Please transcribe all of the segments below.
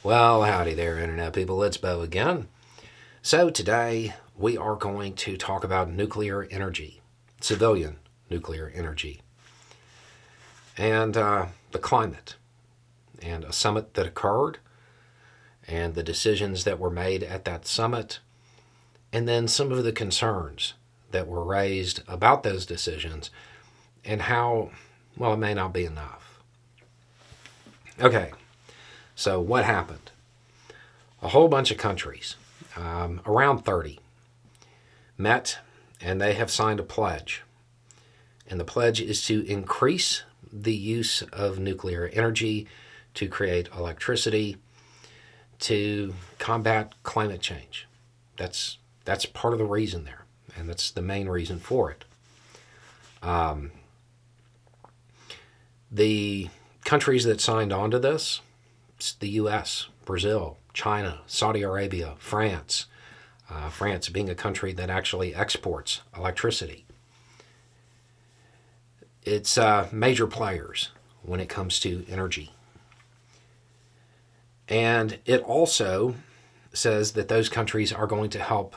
Well, howdy there, Internet people. It's Bo again. So, today we are going to talk about nuclear energy, civilian nuclear energy, and the climate, and a summit that occurred, and the decisions that were made at that summit, and then some of the concerns that were raised about those decisions, and how, well, it may not be enough. Okay. So what happened? A whole bunch of countries, around 30, met and they have signed a pledge. And the pledge is to increase the use of nuclear energy to create electricity to combat climate change. That's part of the reason there, and that's the main reason for it. The countries that signed on to this, the U.S., Brazil, China, Saudi Arabia, France. France being a country that actually exports electricity. It's major players when it comes to energy. And it also says that those countries are going to help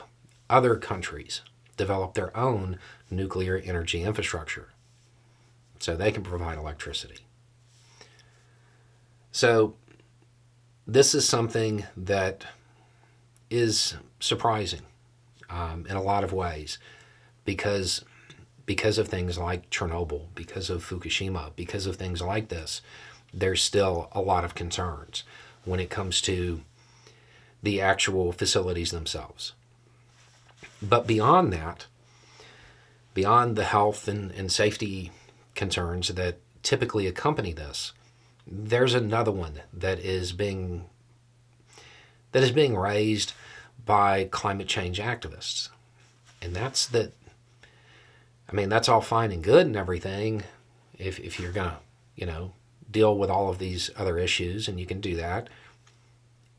other countries develop their own nuclear energy infrastructure so they can provide electricity. So this is something that is surprising in a lot of ways because of things like Chernobyl, because of Fukushima, because of things like this. There's still a lot of concerns when it comes to the actual facilities themselves. But beyond that, beyond the health and safety concerns that typically accompany this, there's another one that is being raised by climate change activists. And that's that, that's all fine and good and everything if you're going to, deal with all of these other issues, and you can do that.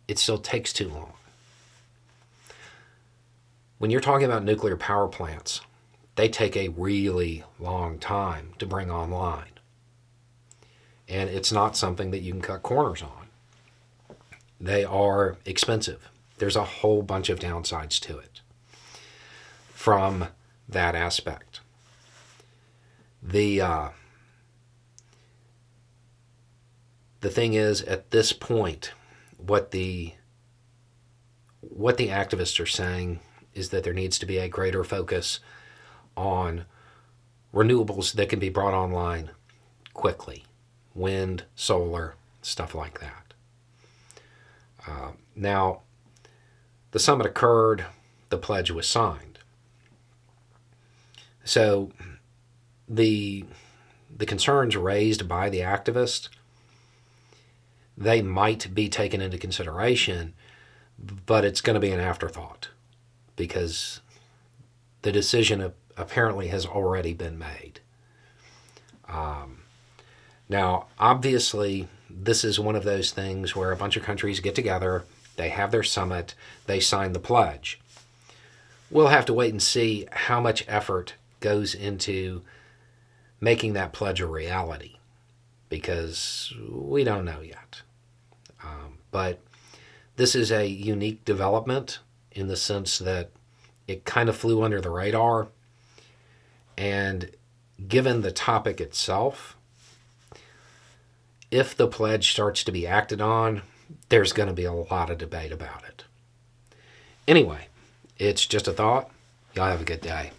It still takes too long. When you're talking about nuclear power plants, they take a really long time to bring online. And it's not something that you can cut corners on. They are expensive. There's a whole bunch of downsides to it from that aspect. The thing is, at this point, what the activists are saying is that there needs to be a greater focus on renewables that can be brought online quickly. Wind, solar, stuff like that. Now, the summit occurred, the pledge was signed. So the concerns raised by the activists, they might be taken into consideration, but it's going to be an afterthought because the decision apparently has already been made. Now, obviously, this is one of those things where a bunch of countries get together, they have their summit, they sign the pledge. We'll have to wait and see how much effort goes into making that pledge a reality, because we don't know yet. But this is a unique development in the sense that it kind of flew under the radar, and given the topic itself, if the pledge starts to be acted on, there's going to be a lot of debate about it. Anyway, it's just a thought. Y'all have a good day.